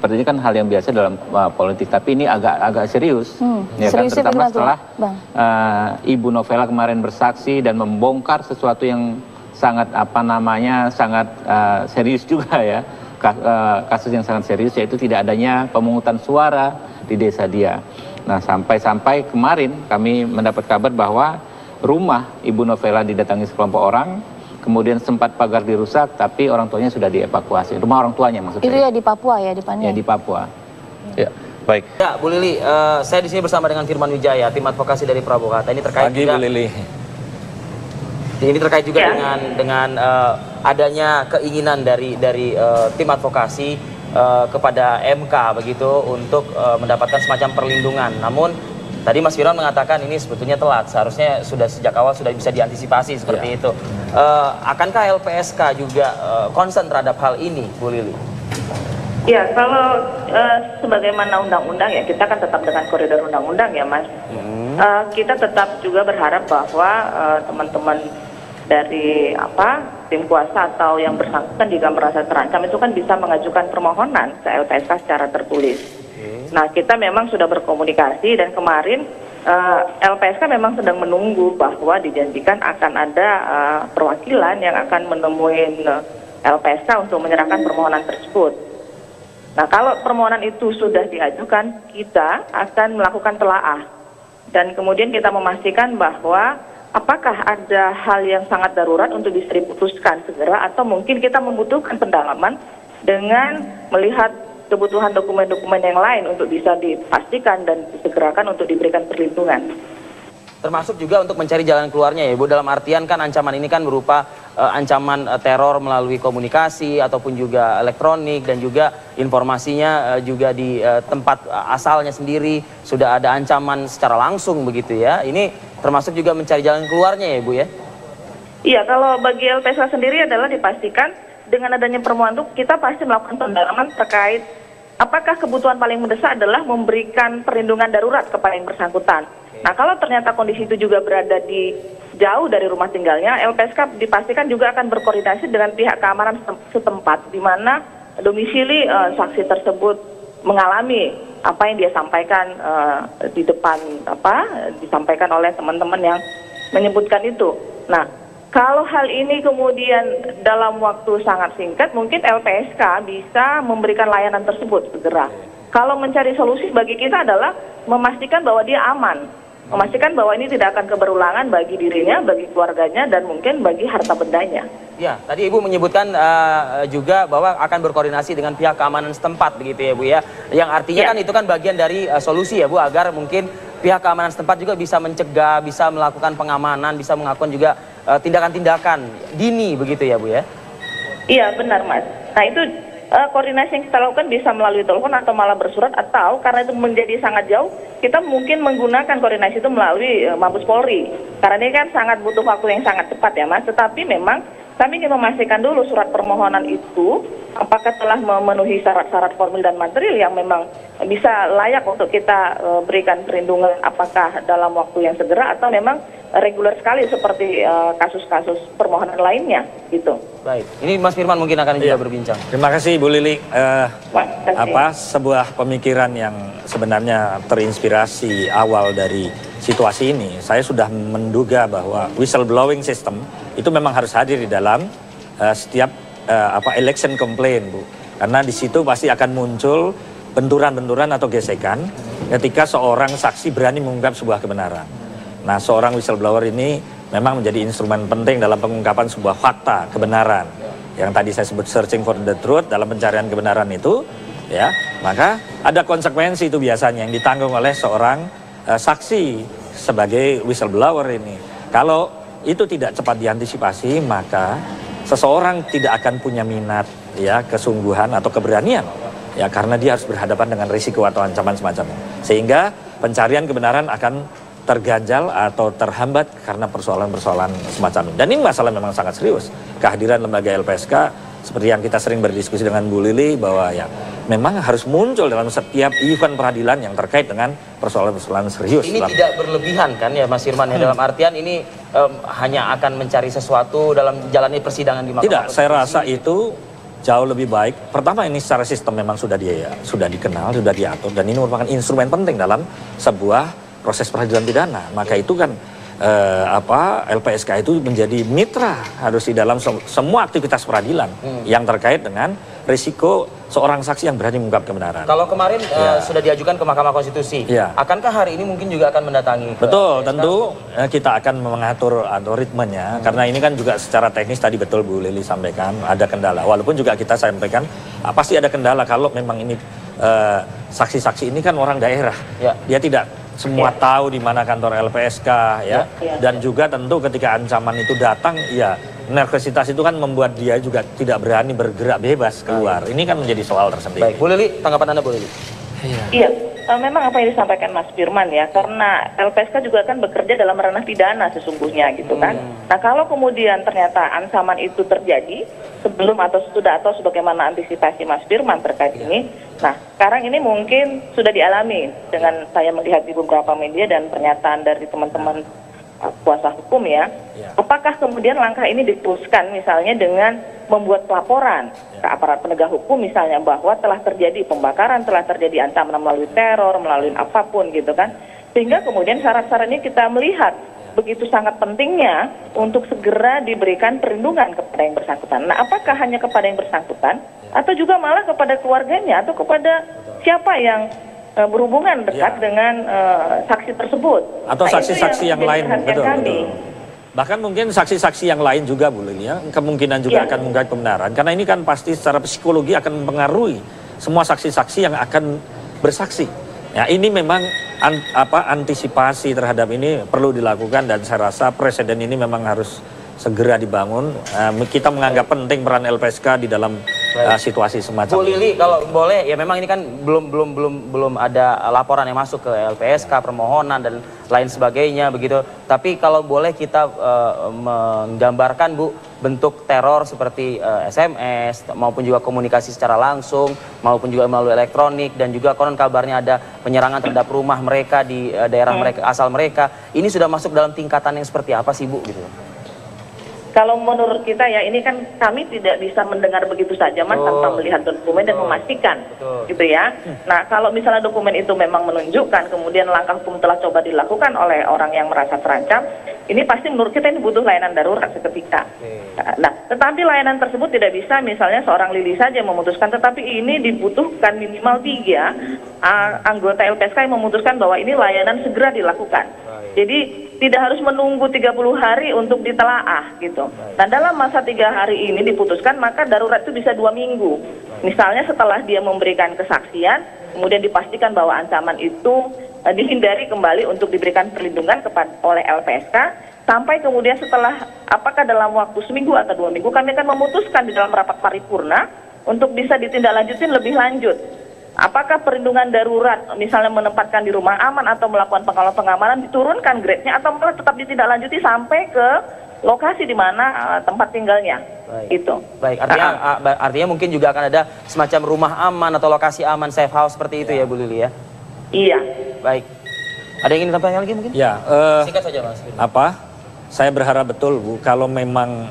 seperti ini kan hal yang biasa dalam politik, tapi ini agak serius, ya kan, terutama setelah Ibu Novela kemarin bersaksi dan membongkar sesuatu yang sangat sangat serius juga ya, kasus yang sangat serius, yaitu tidak adanya pemungutan suara di desa dia. Nah, sampai kemarin kami mendapat kabar bahwa rumah Ibu Novela didatangi sekelompok orang. Kemudian sempat pagar dirusak, tapi orang tuanya sudah dievakuasi. Rumah orang tuanya maksudnya. Itu ya di Papua ya, di Paniai? Ya, di Papua. Ya, baik. Ya, Bu Lili, saya di sini bersama dengan Firman Wijaya, tim advokasi dari Prabowo Hatta. Ini terkait Pagi, juga, Bu Lili. Ini terkait juga dengan adanya keinginan dari tim advokasi kepada MK begitu untuk mendapatkan semacam perlindungan. Namun tadi Mas Firman mengatakan ini sebetulnya telat, seharusnya sudah sejak awal sudah bisa diantisipasi seperti itu. Akankah LPSK juga concern terhadap hal ini, Bu Lili? Ya, kalau sebagaimana undang-undang ya, kita kan tetap dengan koridor undang-undang ya, Mas. Kita tetap juga berharap bahwa teman-teman dari tim kuasa atau yang bersangkutan jika merasa terancam itu kan bisa mengajukan permohonan ke LPSK secara tertulis. Nah, kita memang sudah berkomunikasi dan kemarin LPSK memang sedang menunggu bahwa dijanjikan akan ada perwakilan yang akan menemui LPSK untuk menyerahkan permohonan tersebut. Nah, kalau permohonan itu sudah diajukan, kita akan melakukan telaah dan kemudian kita memastikan bahwa apakah ada hal yang sangat darurat untuk bisa diputuskan segera atau mungkin kita membutuhkan pendalaman dengan melihat kebutuhan dokumen-dokumen yang lain untuk bisa dipastikan dan disegerakan untuk diberikan perlindungan. Termasuk juga untuk mencari jalan keluarnya ya, Bu. Dalam artian kan ancaman ini kan berupa ancaman teror melalui komunikasi ataupun juga elektronik, dan juga informasinya juga di tempat asalnya sendiri sudah ada ancaman secara langsung begitu ya. Ini termasuk juga mencari jalan keluarnya ya, Bu ya? Iya, kalau bagi LPSK sendiri adalah dipastikan dengan adanya permohonan itu kita pasti melakukan pendalaman terkait apakah kebutuhan paling mendesak adalah memberikan perlindungan darurat kepada yang bersangkutan. Nah, kalau ternyata kondisi itu juga berada di jauh dari rumah tinggalnya, LPSK dipastikan juga akan berkoordinasi dengan pihak keamanan setempat di mana domisili saksi tersebut mengalami apa yang dia sampaikan di depan disampaikan oleh teman-teman yang menyebutkan itu. Nah, kalau hal ini kemudian dalam waktu sangat singkat, mungkin LPSK bisa memberikan layanan tersebut segera. Kalau mencari solusi bagi kita adalah memastikan bahwa dia aman, memastikan bahwa ini tidak akan keberulangan bagi dirinya, bagi keluarganya, dan mungkin bagi harta bendanya. Ya, tadi Ibu menyebutkan juga bahwa akan berkoordinasi dengan pihak keamanan setempat begitu ya, Bu ya. Yang artinya kan itu kan bagian dari solusi ya, Bu, agar mungkin pihak keamanan setempat juga bisa mencegah, bisa melakukan pengamanan, bisa melakukan juga tindakan-tindakan dini begitu ya, Bu ya? Iya, benar, Mas. Nah, itu koordinasi yang kita lakukan bisa melalui telepon atau malah bersurat, atau karena itu menjadi sangat jauh, kita mungkin menggunakan koordinasi itu melalui Mabes Polri. Karena ini kan sangat butuh waktu yang sangat cepat ya, Mas. Tetapi memang kami ingin memastikan dulu surat permohonan itu apakah telah memenuhi syarat-syarat formil dan material yang memang bisa layak untuk kita berikan perlindungan, apakah dalam waktu yang segera atau memang reguler sekali seperti kasus-kasus permohonan lainnya gitu. Baik, ini Mas Firman mungkin akan juga berbincang. Terima kasih Bu Lili. Sebuah pemikiran yang sebenarnya terinspirasi awal dari situasi ini, saya sudah menduga bahwa whistleblowing system itu memang harus hadir di dalam setiap election complaint, Bu. Karena di situ pasti akan muncul benturan-benturan atau gesekan ketika seorang saksi berani mengungkap sebuah kebenaran. Nah, seorang whistleblower ini memang menjadi instrumen penting dalam pengungkapan sebuah fakta, kebenaran. Yang tadi saya sebut searching for the truth, dalam pencarian kebenaran itu, ya, maka ada konsekuensi itu biasanya yang ditanggung oleh seorang saksi sebagai whistleblower ini. Kalau itu tidak cepat diantisipasi, maka seseorang tidak akan punya minat, ya, kesungguhan atau keberanian, ya, karena dia harus berhadapan dengan risiko atau ancaman semacam itu. Sehingga pencarian kebenaran akan terganjal atau terhambat karena persoalan-persoalan semacam ini. Dan ini masalah memang sangat serius. Kehadiran lembaga LPSK seperti yang kita sering berdiskusi dengan Bu Lili, bahwa ya memang harus muncul dalam setiap event peradilan yang terkait dengan persoalan-persoalan serius. Ini tidak berlebihan kan ya, Mas Firman, ya, dalam artian ini hanya akan mencari sesuatu dalam jalani persidangan di Mahkamah Tidak, Konstitusi. saya rasa itu jauh lebih baik. Pertama ini secara sistem memang sudah dikenal, sudah diatur, dan ini merupakan instrumen penting dalam sebuah proses peradilan pidana. Maka itu kan LPSK itu menjadi mitra harus di dalam semua aktivitas peradilan yang terkait dengan risiko seorang saksi yang berani mengungkap kebenaran. Kalau kemarin sudah diajukan ke Mahkamah Konstitusi, akankah hari ini mungkin juga akan mendatangi? Betul, tentu kita akan mengatur ritmenya, karena ini kan juga secara teknis tadi betul Bu Lili sampaikan ada kendala. Walaupun juga kita sampaikan pasti ada kendala kalau memang ini saksi-saksi ini kan orang daerah, dia tidak semua tahu di mana kantor LPSK dan juga tentu ketika ancaman itu datang nervositas itu kan membuat dia juga tidak berani bergerak bebas keluar. Ini kan menjadi soal tersendiri. Baik, Bu Lili, tanggapan Anda Bu Lili? Iya, memang apa yang disampaikan Mas Firman ya, karena LPSK juga kan bekerja dalam ranah pidana sesungguhnya gitu kan. Nah kalau kemudian ternyata ancaman itu terjadi sebelum atau sesudah atau sebagaimana antisipasi Mas Firman terkait ini, nah sekarang ini mungkin sudah dialami dengan saya melihat di beberapa media dan pernyataan dari teman-teman kuasa hukum ya. Apakah kemudian langkah ini diteruskan misalnya dengan membuat pelaporan ke aparat penegak hukum misalnya bahwa telah terjadi pembakaran, telah terjadi ancaman melalui teror, melalui apapun gitu kan. Sehingga kemudian syarat-syaratnya kita melihat begitu sangat pentingnya untuk segera diberikan perlindungan kepada yang bersangkutan. Nah, apakah hanya kepada yang bersangkutan atau juga malah kepada keluarganya atau kepada siapa yang berhubungan dekat dengan saksi tersebut atau saksi-saksi yang lain, betul. Bahkan mungkin saksi-saksi yang lain juga Bu Lili kemungkinan juga akan mengungkap kebenaran, karena ini kan pasti secara psikologi akan mempengaruhi semua saksi-saksi yang akan bersaksi. Ya, ini memang antisipasi terhadap ini perlu dilakukan, dan saya rasa presiden ini memang harus segera dibangun. Kita menganggap penting peran LPSK di dalam situasi semacam Bu Lili, kalau boleh ya, memang ini kan belum ada laporan yang masuk ke LPSK, permohonan dan lain sebagainya begitu. Tapi kalau boleh kita menggambarkan Bu, bentuk teror seperti SMS maupun juga komunikasi secara langsung maupun juga melalui elektronik, dan juga konon kabarnya ada penyerangan terhadap rumah mereka di daerah mereka asal mereka. Ini sudah masuk dalam tingkatan yang seperti apa sih Bu gitu? Kalau menurut kita ya, ini kan kami tidak bisa mendengar begitu saja Mas tanpa melihat dokumen dan memastikan gitu ya. Nah kalau misalnya dokumen itu memang menunjukkan kemudian langkah hukum telah coba dilakukan oleh orang yang merasa terancam, ini pasti menurut kita ini butuh layanan darurat seketika. Nah tetapi layanan tersebut tidak bisa misalnya seorang Lili saja memutuskan, tetapi ini dibutuhkan minimal 3 anggota LPSK yang memutuskan bahwa ini layanan segera dilakukan. Jadi tidak harus menunggu 30 hari untuk ditelaah gitu. Nah dalam masa 3 hari ini diputuskan, maka darurat itu bisa 2 minggu. Misalnya setelah dia memberikan kesaksian, kemudian dipastikan bahwa ancaman itu dihindari kembali untuk diberikan perlindungan oleh LPSK, sampai kemudian setelah apakah dalam waktu seminggu atau 2 minggu kami akan memutuskan di dalam rapat paripurna untuk bisa ditindaklanjutin lebih lanjut. Apakah perlindungan darurat misalnya menempatkan di rumah aman atau melakukan pengamanan diturunkan grade-nya, atau malah tetap ditindaklanjuti sampai ke lokasi di mana tempat tinggalnya. Itu. Baik, artinya mungkin juga akan ada semacam rumah aman atau lokasi aman, safe house seperti itu ya Bu Lili ya? Iya. Baik. Ada yang ingin ditambahkan lagi mungkin? Ya, singkat saja Mas. Saya berharap betul Bu, kalau memang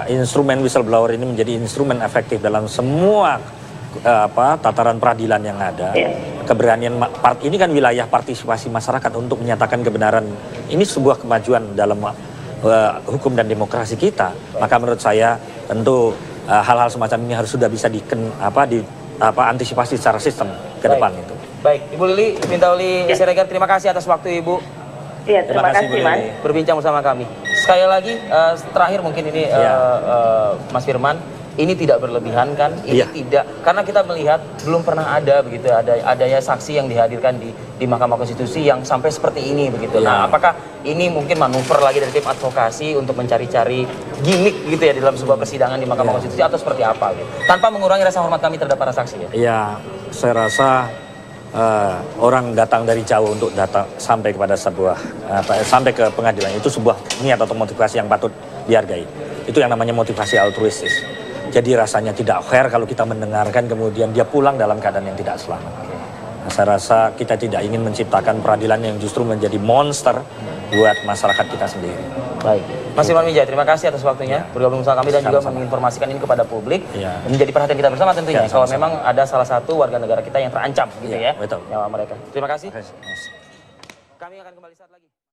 instrumen whistleblower ini menjadi instrumen efektif dalam semua tataran peradilan yang ada. Keberanian ini kan wilayah partisipasi masyarakat untuk menyatakan kebenaran. Ini sebuah kemajuan dalam hukum dan demokrasi kita. Maka menurut saya tentu hal-hal semacam ini harus sudah bisa antisipasi secara sistem ke depan itu. Baik, Ibu Lili Pintauli Siregar, terima kasih atas waktu Ibu. Iya, terima kasih Mas. Berbincang bersama kami. Sekali lagi terakhir mungkin ini Mas Firman, ini tidak berlebihan kan? Ini tidak, karena kita melihat belum pernah ada begitu, adanya saksi yang dihadirkan di Mahkamah Konstitusi yang sampai seperti ini begitu. Nah, apakah ini mungkin manuver lagi dari tim advokasi untuk mencari-cari gimmick gitu ya di dalam sebuah persidangan di Mahkamah Konstitusi, atau seperti apa gitu? Tanpa mengurangi rasa hormat kami terhadap para saksi ya? Iya, saya rasa orang datang dari jauh untuk datang sampai kepada sampai ke pengadilan itu sebuah niat atau motivasi yang patut dihargai. Itu yang namanya motivasi altruistis. Jadi rasanya tidak fair kalau kita mendengarkan kemudian dia pulang dalam keadaan yang tidak selamat. Saya rasa kita tidak ingin menciptakan peradilan yang justru menjadi monster buat masyarakat kita sendiri. Baik, Mas Irwan Wijaya, terima kasih atas waktunya bergabung bersama kami dan juga menginformasikan ini kepada publik. Menjadi perhatian kita bersama tentunya kalau memang ada salah satu warga negara kita yang terancam gitu ya, betul. nyawa mereka. Terima kasih. Kami akan kembali saat lagi.